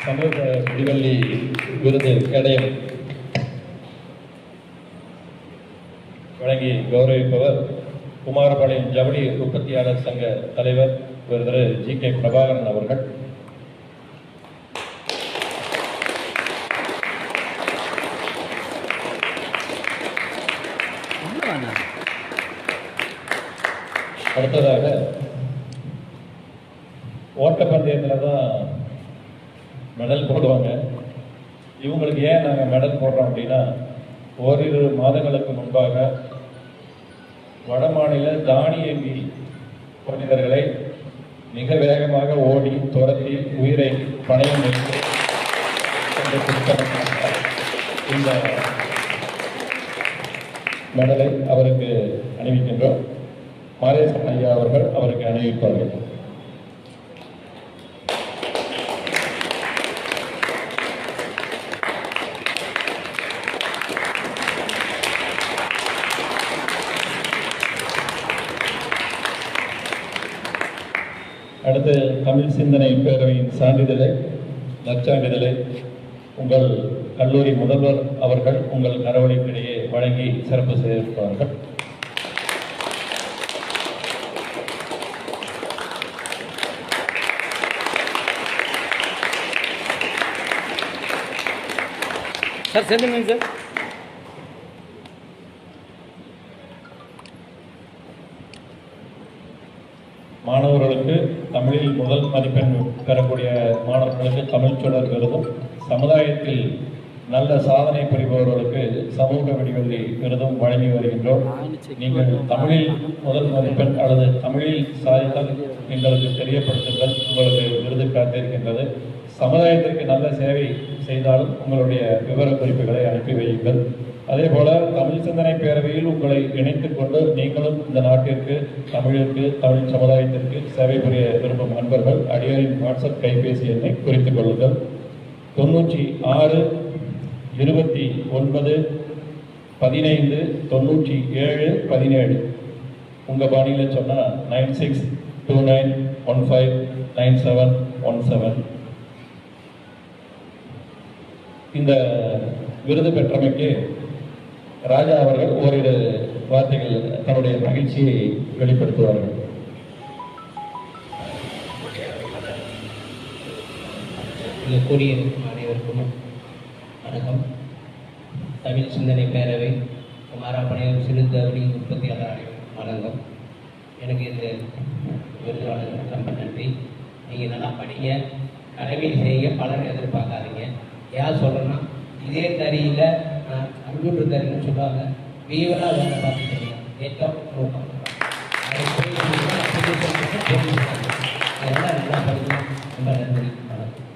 சமூக விடிவெள்ளி விருது கேடயம் வழங்கி கௌரவிப்பவர் குமாரபாளையம் ஜவுளி உற்பத்தியாளர் சங்க தலைவர் திரு ஜி கே பிரபாகரன் அவர்கள். அடுத்ததாக ஓட்டப்பந்தயத்தில் தான் மெடல் போடுவாங்க. இவங்களுக்கு ஏன் நாங்கள் மெடல் போடுறோம் அப்படின்னா, ஓரிரு மாதங்களுக்கு முன்பாக வட மாநில தானியங்கி புனிதர்களை மிக வேகமாக ஓடி துரத்தி உயிரை பணயம் வைத்து இந்த மெடலை அவருக்கு அணிவிக்கின்றோம். மாரேசன் ஐயா அவர்கள் அவருக்கு அணிவிப்பார்கள். அடுத்து தமிழ் சிந்தனை பேரவையின் சான்றிதழை நற்சான்றிதழை உங்கள் கல்லூரி முதல்வர் அவர்கள் உங்கள் கரவொலிக்கிடையே வழங்கி சிறப்பு செய்திருப்பார்கள். சார் சேர்ந்துங்க சார். மாணவர்களுக்கு தமிழில் முதல் மதிப்பெண் பெறக்கூடிய மாணவர்களுக்கு தமிழ் சுடர் விருதும், சமுதாயத்தில் நல்ல சாதனை புரிபவர்களுக்கு சமூக விடிவெள்ளி விருதும் வழங்கி வருகின்றோம். நீங்கள் தமிழில் முதல் மதிப்பெண் அல்லது தமிழில் சாதித்தால் எங்களுக்கு தெரியப்படுத்துங்கள். உங்களுக்கு விருது காத்திருக்கின்றது. சமுதாயத்திற்கு நல்ல சேவை செய்தாலும் உங்களுடைய விவர குறிப்புகளை அனுப்பி வையுங்கள். அதே போல தமிழ் சிந்தனை பேரவையில் உங்களை இணைத்துக் கொண்டு நீங்களும் இந்த நாட்டிற்கு, தமிழுக்கு, தமிழ் சமுதாயத்திற்கு சேவை புரிய விரும்பும் நண்பர்கள் அடியாரின் வாட்ஸ்அப் கைபேசி எண்ணை குறித்துக் கொள்ளுங்கள். 96 29 15 97 17. உங்கள் பாணியில் சொன்னால் 9629159717. இந்த விருது பெற்றமைக்கு ராஜா அவர்கள் ஓரிரு வார்த்தைகள் தன்னுடைய மகிழ்ச்சியை வெளிப்படுத்துவார்கள். கூடியிருக்கும் அனைவருக்கும் வணக்கம். தமிழ் சிந்தனை பேரவை குமாரபாளையம் சிறுதவழி உற்பத்தியாளர் வணக்கம். எனக்கு இந்த விருது வழங்க ரொம்ப நன்றி. நீங்கள் நல்லா படிங்க, கடமை செய்ய பலர் எதிர்பார்க்காதீங்க. ஏன் சொல்கிறேன்னா, இதே தறியில் கம்ப்யூட்டர் தறின்னு சொல்லுவாங்க, வீவராக வேலை பார்த்துட்டீங்க ஏற்றம் நோக்கம் அதெல்லாம் நல்லா படிக்கணும். ரொம்ப நன்றி. வணக்கம்.